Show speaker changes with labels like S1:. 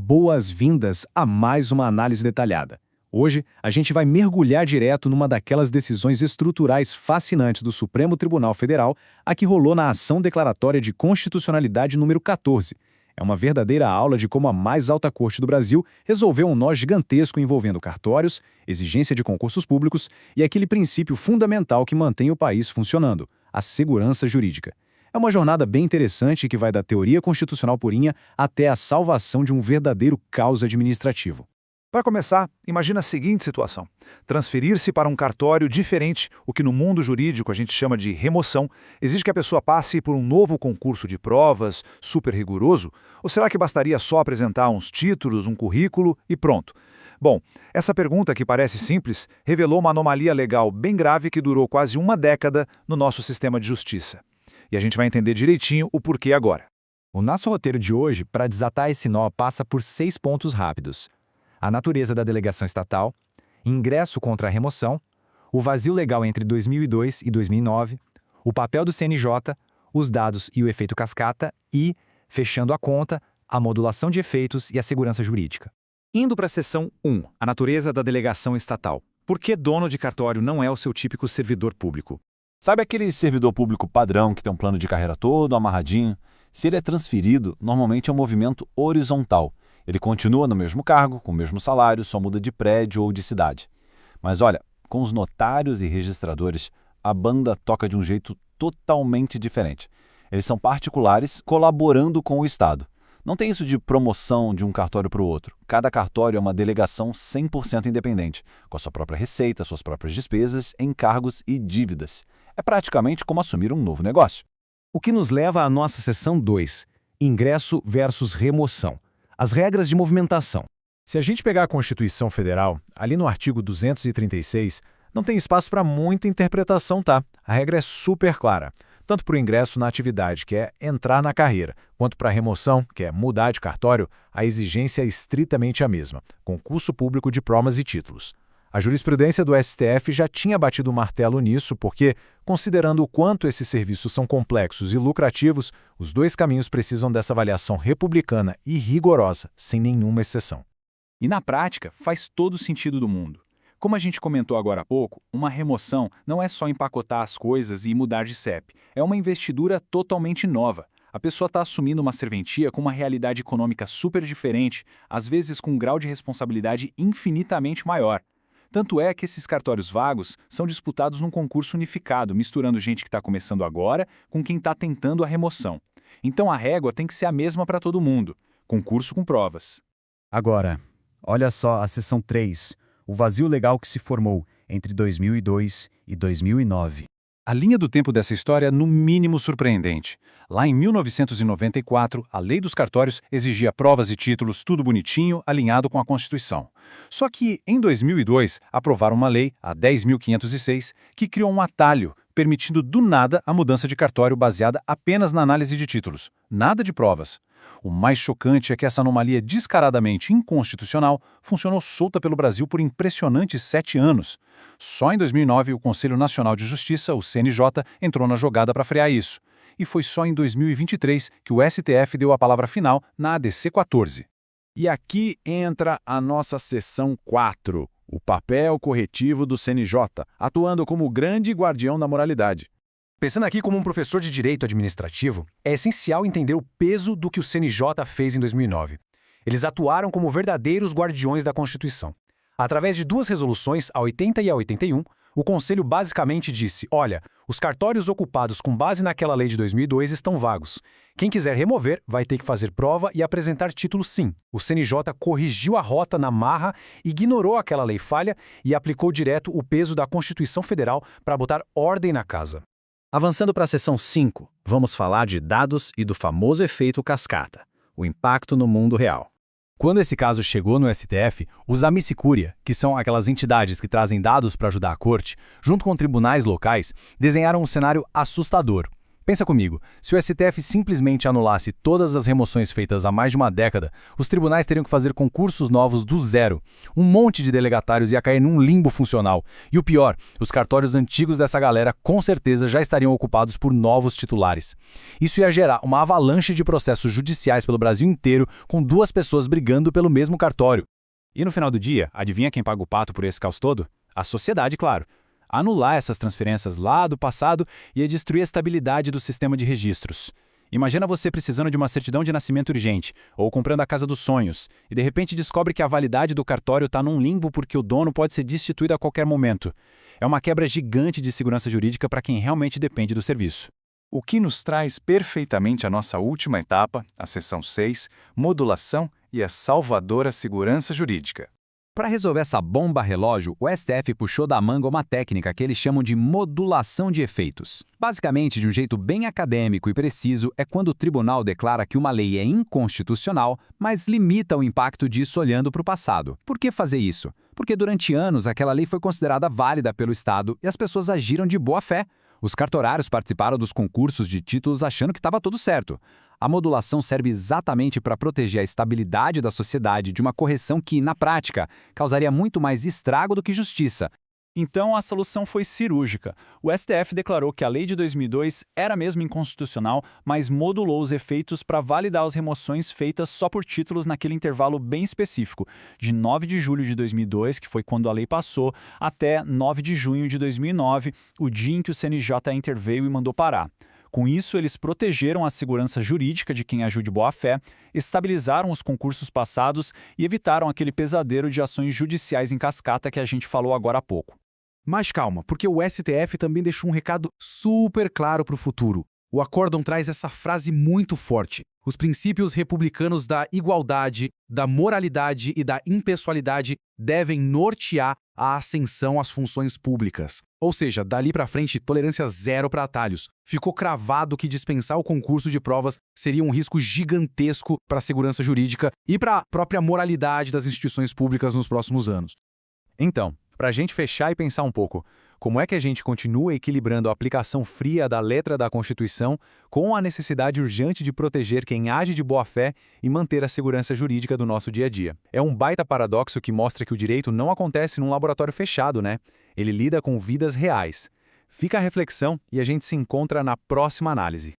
S1: boas-vindas a mais uma análise detalhada. Hoje, a gente vai mergulhar direto numa daquelas decisões estruturais fascinantes do Supremo Tribunal Federal, a que rolou na ação declaratória de constitucionalidade número 14. É uma verdadeira aula de como a mais alta corte do Brasil resolveu um nó gigantesco envolvendo cartórios, exigência de concursos públicos e aquele princípio fundamental que mantém o país funcionando, a segurança jurídica. É uma jornada bem interessante que vai da teoria constitucional purinha até a salvação de um verdadeiro caos administrativo.
S2: Para começar, imagina a seguinte situação. Transferir-se para um cartório diferente, o que no mundo jurídico a gente chama de remoção, exige que a pessoa passe por um novo concurso de provas, super rigoroso? Ou será que bastaria só apresentar uns títulos, um currículo e pronto? Bom, essa pergunta, que parece simples, revelou uma anomalia legal bem grave que durou quase uma década no nosso sistema de justiça. E a gente vai entender direitinho o porquê agora.
S3: O nosso roteiro de hoje, para desatar esse nó, passa por 6 pontos rápidos. A natureza da delegação estatal, ingresso contra a remoção, o vazio legal entre 2002 e 2009, o papel do CNJ, os dados e o efeito cascata e, fechando a conta, a modulação de efeitos e a segurança jurídica.
S4: Indo para a seção 1, a natureza da delegação estatal. Por que dono de cartório não é o seu típico servidor público?
S5: Sabe aquele servidor público padrão que tem um plano de carreira todo amarradinho? Se ele é transferido, normalmente é um movimento horizontal. Ele continua no mesmo cargo, com o mesmo salário, só muda de prédio ou de cidade. Mas olha, com os notários e registradores, a banda toca de um jeito totalmente diferente. Eles são particulares colaborando com o Estado. Não tem isso de promoção de um cartório para o outro. Cada cartório é uma delegação 100% independente, com a sua própria receita, suas próprias despesas, encargos e dívidas. É praticamente como assumir um novo negócio.
S1: O que nos leva à nossa seção 2, ingresso versus remoção. As regras de movimentação.
S6: Se a gente pegar a Constituição Federal, ali no artigo 236, não tem espaço para muita interpretação, tá? A regra é super clara, tanto para o ingresso na atividade, que é entrar na carreira, quanto para a remoção, que é mudar de cartório, a exigência é estritamente a mesma, concurso público, diplomas e títulos. A jurisprudência do STF já tinha batido o martelo nisso porque, considerando o quanto esses serviços são complexos e lucrativos, os dois caminhos precisam dessa avaliação republicana e rigorosa, sem nenhuma exceção.
S4: E na prática, faz todo o sentido do mundo. Como a gente comentou agora há pouco, uma remoção não é só empacotar as coisas e mudar de CEP. É uma investidura totalmente nova. A pessoa está assumindo uma serventia com uma realidade econômica super diferente, às vezes com um grau de responsabilidade infinitamente maior. Tanto é que esses cartórios vagos são disputados num concurso unificado, misturando gente que está começando agora com quem está tentando a remoção. Então a régua tem que ser a mesma para todo mundo. Concurso com provas.
S3: Agora, olha só a seção 3, o vazio legal que se formou entre 2002 e 2009.
S4: A linha do tempo dessa história é no mínimo surpreendente. Lá em 1994, a lei dos cartórios exigia provas e títulos tudo bonitinho, alinhado com a Constituição. Só que, em 2002, aprovaram uma lei, a 10.506, que criou um atalho, permitindo do nada a mudança de cartório baseada apenas na análise de títulos. Nada de provas. O mais chocante é que essa anomalia descaradamente inconstitucional funcionou solta pelo Brasil por impressionantes 7 anos. Só em 2009 o Conselho Nacional de Justiça, o CNJ, entrou na jogada para frear isso. E foi só em 2023 que o STF deu a palavra final na ADC 14.
S7: E aqui entra a nossa seção 4, o papel corretivo do CNJ, atuando como grande guardião da moralidade.
S1: Pensando aqui como um professor de direito administrativo, é essencial entender o peso do que o CNJ fez em 2009. Eles atuaram como verdadeiros guardiões da Constituição. Através de 2 resoluções, a 80 e a 81, o Conselho basicamente disse, olha, os cartórios ocupados com base naquela lei de 2002 estão vagos. Quem quiser remover vai ter que fazer prova e apresentar título sim. O CNJ corrigiu a rota na marra, ignorou aquela lei falha e aplicou direto o peso da Constituição Federal para botar ordem na casa.
S8: Avançando para a seção 5, vamos falar de dados e do famoso efeito cascata, o impacto no mundo real.
S3: Quando esse caso chegou no STF, os amici curiae, que são aquelas entidades que trazem dados para ajudar a corte, junto com tribunais locais, desenharam um cenário assustador.
S4: Pensa comigo, se o STF simplesmente anulasse todas as remoções feitas há mais de uma década, os tribunais teriam que fazer concursos novos do zero. Um monte de delegatários ia cair num limbo funcional. E o pior, os cartórios antigos dessa galera com certeza já estariam ocupados por novos titulares. Isso ia gerar uma avalanche de processos judiciais pelo Brasil inteiro, com duas pessoas brigando pelo mesmo cartório.
S3: E no final do dia, adivinha quem paga o pato por esse caos todo? A sociedade, claro. Anular essas transferências lá do passado ia destruir a estabilidade do sistema de registros. Imagina você precisando de uma certidão de nascimento urgente, ou comprando a casa dos sonhos, e de repente descobre que a validade do cartório está num limbo porque o dono pode ser destituído a qualquer momento. É uma quebra gigante de segurança jurídica para quem realmente depende do serviço.
S4: O que nos traz perfeitamente a nossa última etapa, a seção 6, modulação e a salvadora segurança jurídica.
S3: Para resolver essa bomba relógio, o STF puxou da manga uma técnica que eles chamam de modulação de efeitos. Basicamente, de um jeito bem acadêmico e preciso, é quando o tribunal declara que uma lei é inconstitucional, mas limita o impacto disso olhando para o passado. Por que fazer isso? Porque durante anos aquela lei foi considerada válida pelo Estado e as pessoas agiram de boa fé. Os cartorários participaram dos concursos de títulos achando que estava tudo certo. A modulação serve exatamente para proteger a estabilidade da sociedade de uma correção que, na prática, causaria muito mais estrago do que justiça.
S9: Então, a solução foi cirúrgica. O STF declarou que a lei de 2002 era mesmo inconstitucional, mas modulou os efeitos para validar as remoções feitas só por títulos naquele intervalo bem específico, de 9 de julho de 2002, que foi quando a lei passou, até 9 de junho de 2009, o dia em que o CNJ interveio e mandou parar. Com isso, eles protegeram a segurança jurídica de quem agiu de boa-fé, estabilizaram os concursos passados e evitaram aquele pesadelo de ações judiciais em cascata que a gente falou agora há pouco.
S10: Mas calma, porque o STF também deixou um recado super claro para o futuro. O acórdão traz essa frase muito forte. Os princípios republicanos da igualdade, da moralidade e da impessoalidade devem nortear a ascensão às funções públicas. Ou seja, dali para frente, tolerância zero para atalhos. Ficou cravado que dispensar o concurso de provas seria um risco gigantesco para a segurança jurídica e para a própria moralidade das instituições públicas nos próximos anos.
S1: Então, para a gente fechar e pensar um pouco, como é que a gente continua equilibrando a aplicação fria da letra da Constituição com a necessidade urgente de proteger quem age de boa-fé e manter a segurança jurídica do nosso dia a dia? É um baita paradoxo que mostra que o direito não acontece num laboratório fechado, né? Ele lida com vidas reais. Fica a reflexão e a gente se encontra na próxima análise.